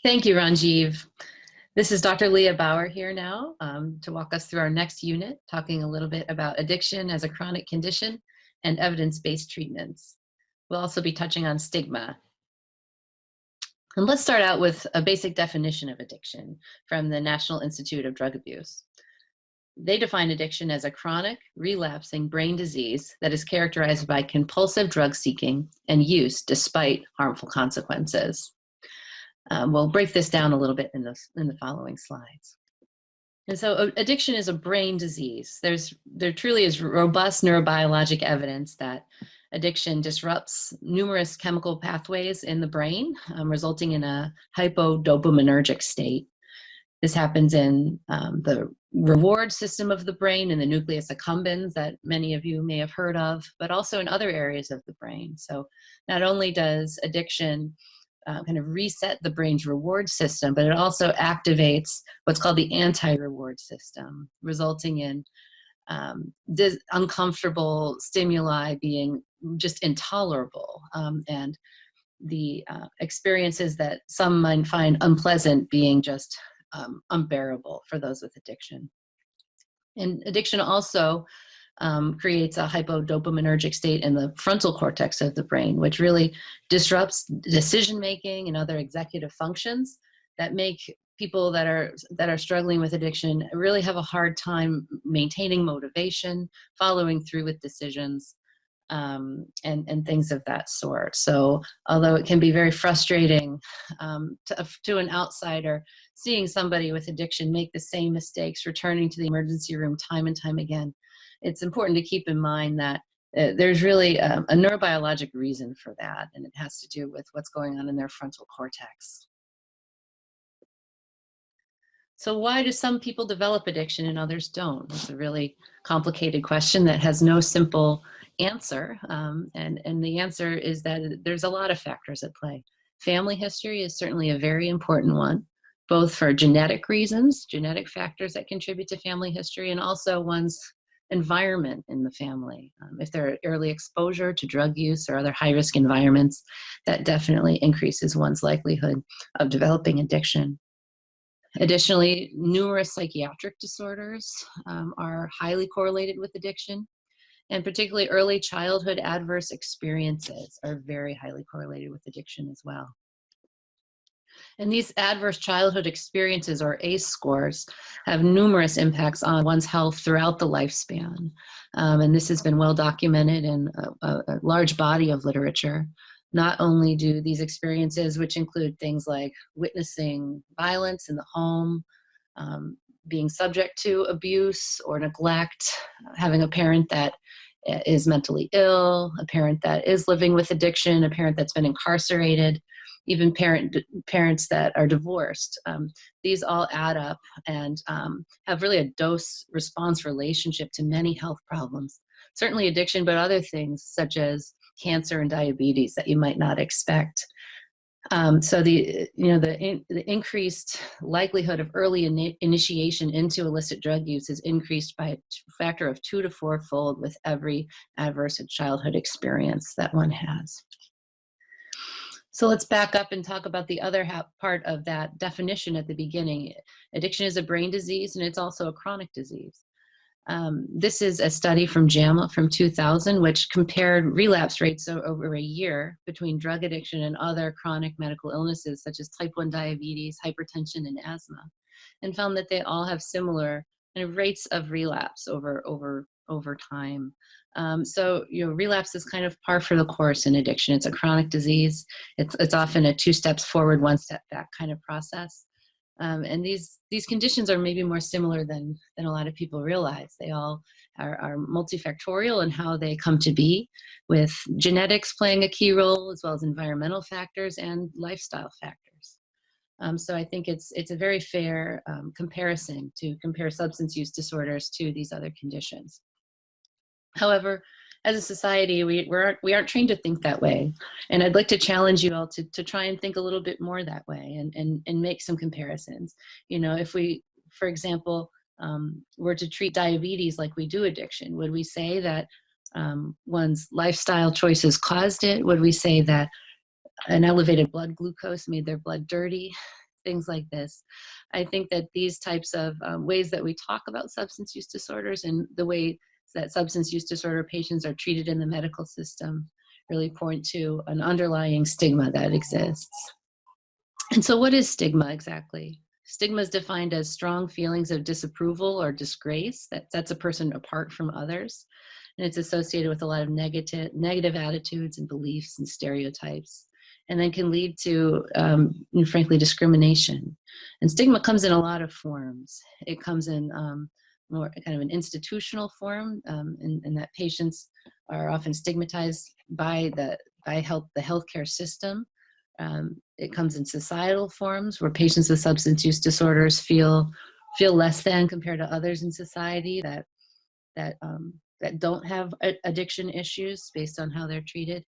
Thank you, Ranjiv. This is Dr. Leah Bauer here now to walk us through our next unit, talking a little bit about addiction as a chronic condition and evidence-based treatments. We'll also be touching on stigma. And let's start out with a basic definition of addiction from the National Institute of Drug Abuse. They define addiction as a chronic, relapsing brain disease that is characterized by compulsive drug seeking and use despite harmful consequences. We'll break this down a little bit in the following slides. And so addiction is a brain disease. There truly is robust neurobiologic evidence that addiction disrupts numerous chemical pathways in the brain, resulting in a hypodopaminergic state. This happens in the reward system of the brain, in the nucleus accumbens that many of you may have heard of, but also in other areas of the brain. So not only does addiction kind of reset the brain's reward system, but it also activates what's called the anti-reward system, resulting in uncomfortable stimuli being just intolerable, and the experiences that some might find unpleasant being just unbearable for those with addiction. And addiction also creates a hypodopaminergic state in the frontal cortex of the brain, which really disrupts decision-making and other executive functions that make people that are struggling with addiction really have a hard time maintaining motivation, following through with decisions, and things of that sort. So although it can be very frustrating to an outsider, seeing somebody with addiction make the same mistakes, returning to the emergency room time and time again, it's important to keep in mind that there's really a neurobiologic reason for that, and it has to do with what's going on in their frontal cortex. So why do some people develop addiction and others don't? It's a really complicated question that has no simple answer, and the answer is that there's a lot of factors at play. Family history is certainly a very important one, both for genetic reasons, genetic factors that contribute to family history, and also one's environment in the family. If there are early exposure to drug use or other high-risk environments, that definitely increases one's likelihood of developing addiction. Additionally, numerous psychiatric disorders are highly correlated with addiction, and particularly early childhood adverse experiences are very highly correlated with addiction as well. And these adverse childhood experiences, or ACE scores, have numerous impacts on one's health throughout the lifespan. And this has been well documented in a large body of literature. Not only do these experiences, which include things like witnessing violence in the home, being subject to abuse or neglect, having a parent that is mentally ill, a parent that is living with addiction, a parent that's been incarcerated, even parents that are divorced. These all add up and have really a dose-response relationship to many health problems. Certainly addiction, but other things such as cancer and diabetes that you might not expect. So the increased likelihood of early initiation into illicit drug use is increased by a factor of 2 to 4-fold with every adverse childhood experience that one has. So let's back up and talk about the other part of that definition at the beginning. Addiction is a brain disease, and it's also a chronic disease. This is a study from JAMA from 2000, which compared relapse rates over a year between drug addiction and other chronic medical illnesses, such as type 1 diabetes, hypertension, and asthma, and found that they all have similar rates of relapse over time. So relapse is kind of par for the course in addiction. It's a chronic disease. It's often a 2 steps forward, 1 step back kind of process. And these conditions are maybe more similar than a lot of people realize. They all are multifactorial in how they come to be, with genetics playing a key role, as well as environmental factors and lifestyle factors. So I think it's a very fair comparison to compare substance use disorders to these other conditions. However, as a society, we aren't trained to think that way. And I'd like to challenge you all to try and think a little bit more that way and make some comparisons. If we, for example, were to treat diabetes like we do addiction, would we say that one's lifestyle choices caused it? Would we say that an elevated blood glucose made their blood dirty? things like this. I think that these types of ways that we talk about substance use disorders and the way that substance use disorder patients are treated in the medical system really point to an underlying stigma that exists. And so what is stigma exactly? Stigma is defined as strong feelings of disapproval or disgrace that sets a person apart from others. And it's associated with a lot of negative attitudes and beliefs and stereotypes, and then can lead to, frankly, discrimination. And stigma comes in a lot of forms. It comes in more kind of an institutional form, in that patients are often stigmatized by the healthcare system. It comes in societal forms where patients with substance use disorders feel less than compared to others in society that don't have addiction issues based on how they're treated.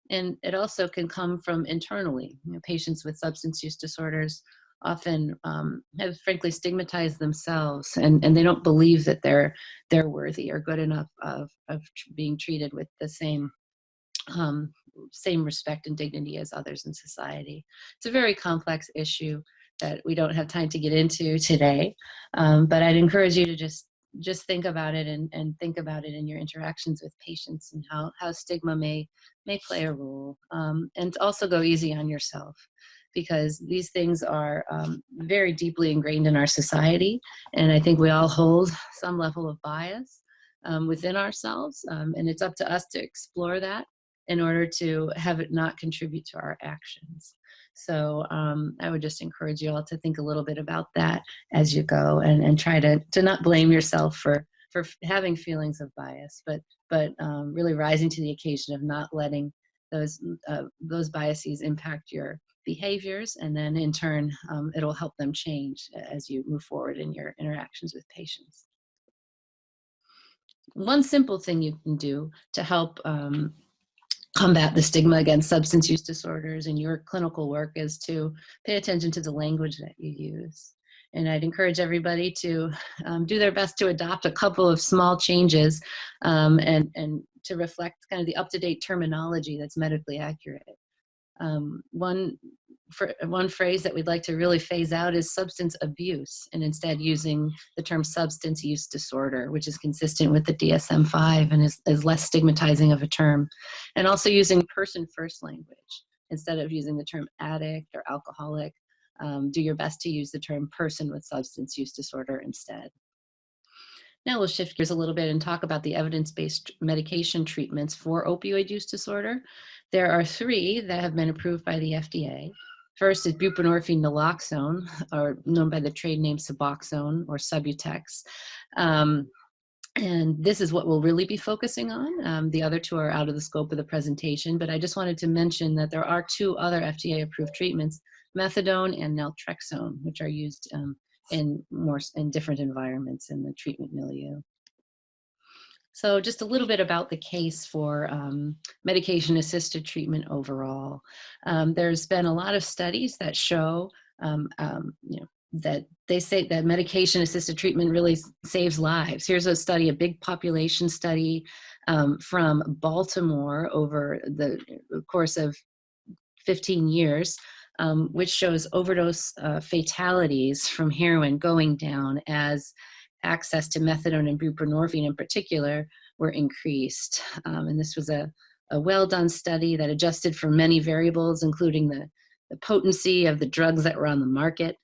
And it also can come from internally. Patients with substance use disorders often have frankly stigmatized themselves, and they don't believe that they're worthy or good enough of being treated with the same respect and dignity as others in society. It's a very complex issue that we don't have time to get into today, but I'd encourage you to just think about it and think about it in your interactions with patients and how stigma may play a role, and also go easy on yourself, because these things are very deeply ingrained in our society, and I think we all hold some level of bias within ourselves, and it's up to us to explore that in order to have it not contribute to our actions. So I would just encourage you all to think a little bit about that as you go, and try to not blame yourself for having feelings of bias, but really rising to the occasion of not letting those biases impact your behaviors, and then in turn it'll help them change as you move forward in your interactions with patients. One simple thing you can do to help combat the stigma against substance use disorders in your clinical work is to pay attention to the language that you use. And I'd encourage everybody to do their best to adopt a couple of small changes and to reflect kind of the up-to-date terminology that's medically accurate. One phrase that we'd like to really phase out is substance abuse, and instead using the term substance use disorder, which is consistent with the DSM-5 and is less stigmatizing of a term. And also using person-first language. Instead of using the term addict or alcoholic, do your best to use the term person with substance use disorder instead. Now we'll shift gears a little bit and talk about the evidence-based medication treatments for opioid use disorder. There are 3 that have been approved by the FDA. First is buprenorphine naloxone, or known by the trade name Suboxone or Subutex. And this is what we'll really be focusing on. The other 2 are out of the scope of the presentation, but I just wanted to mention that there are 2 other FDA-approved treatments, methadone and naltrexone, which are used in different environments in the treatment milieu. So just a little bit about the case for medication-assisted treatment overall. There's been a lot of studies that show that they say that medication-assisted treatment really saves lives. Here's a study, a big population study from Baltimore over the course of 15 years, which shows overdose fatalities from heroin going down as access to methadone and buprenorphine in particular were increased. And this was a well-done study that adjusted for many variables, including the potency of the drugs that were on the market,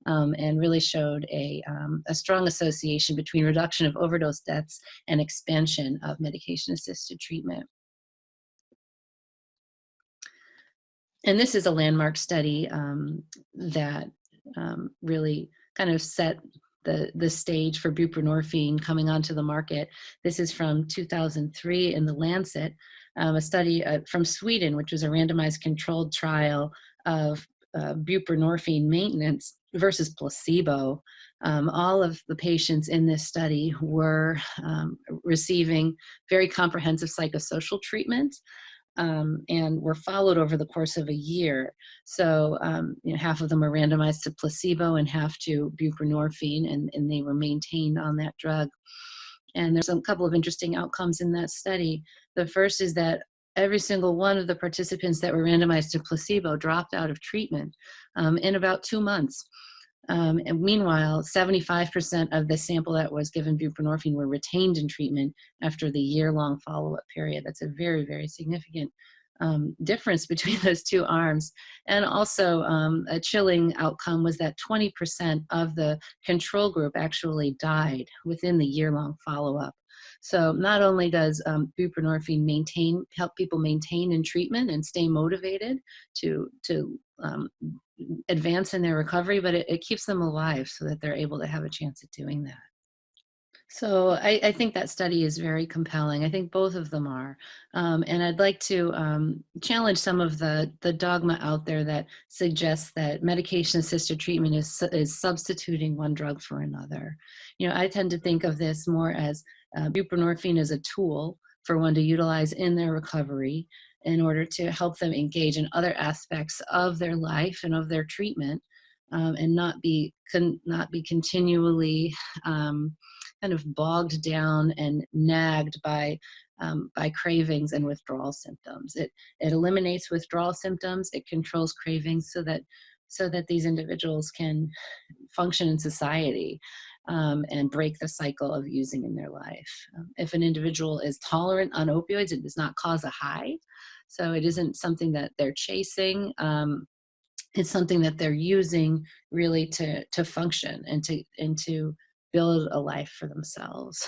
and really showed a strong association between reduction of overdose deaths and expansion of medication-assisted treatment. And this is a landmark study that really kind of set the stage for buprenorphine coming onto the market. This is from 2003 in The Lancet, a study from Sweden, which was a randomized controlled trial of buprenorphine maintenance versus placebo. All of the patients in this study were receiving very comprehensive psychosocial treatment, and were followed over the course of a year. So half of them were randomized to placebo and half to buprenorphine, and they were maintained on that drug. And there's a couple of interesting outcomes in that study. The first is that every single one of the participants that were randomized to placebo dropped out of treatment in about 2 months. And meanwhile, 75% of the sample that was given buprenorphine were retained in treatment after the year-long follow-up period. That's a very, very significant difference between those two arms. And also a chilling outcome was that 20% of the control group actually died within the year-long follow-up. So not only does buprenorphine help people maintain in treatment and stay motivated to advance in their recovery, but it keeps them alive so that they're able to have a chance at doing that. So I think that study is very compelling. I think both of them are. And I'd like to challenge some of the dogma out there that suggests that medication-assisted treatment is substituting one drug for another. You know, I tend to think of this more as buprenorphine as a tool for one to utilize in their recovery in order to help them engage in other aspects of their life and of their treatment, and not be continually kind of bogged down and nagged by cravings and withdrawal symptoms. It eliminates withdrawal symptoms. It controls cravings so that these individuals can function in society and break the cycle of using in their life. If an individual is tolerant on opioids, it does not cause a high. So it isn't something that they're chasing. It's something that they're using really to function and to build a life for themselves.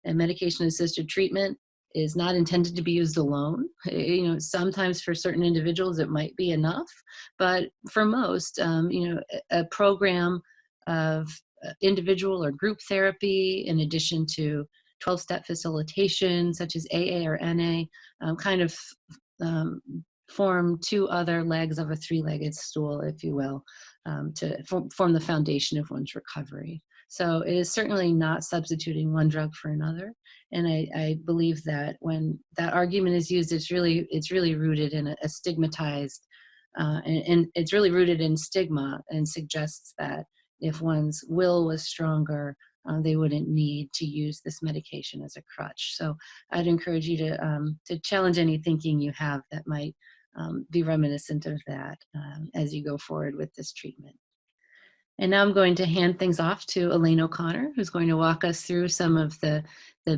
And medication-assisted treatment is not intended to be used alone. You know, sometimes for certain individuals it might be enough, but for most, you know, a program of individual or group therapy, in addition to 12-step facilitation, such as AA or NA, kind of form two other legs of a three-legged stool, if you will, to form the foundation of one's recovery. So it is certainly not substituting one drug for another. And I believe that when that argument is used, it's really rooted in a stigmatized, and it's really rooted in stigma, and suggests that if one's will was stronger, they wouldn't need to use this medication as a crutch. So I'd encourage you to challenge any thinking you have that might be reminiscent of that as you go forward with this treatment. And now I'm going to hand things off to Elaine O'Connor, who's going to walk us through some of the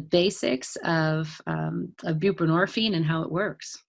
basics of buprenorphine and how it works.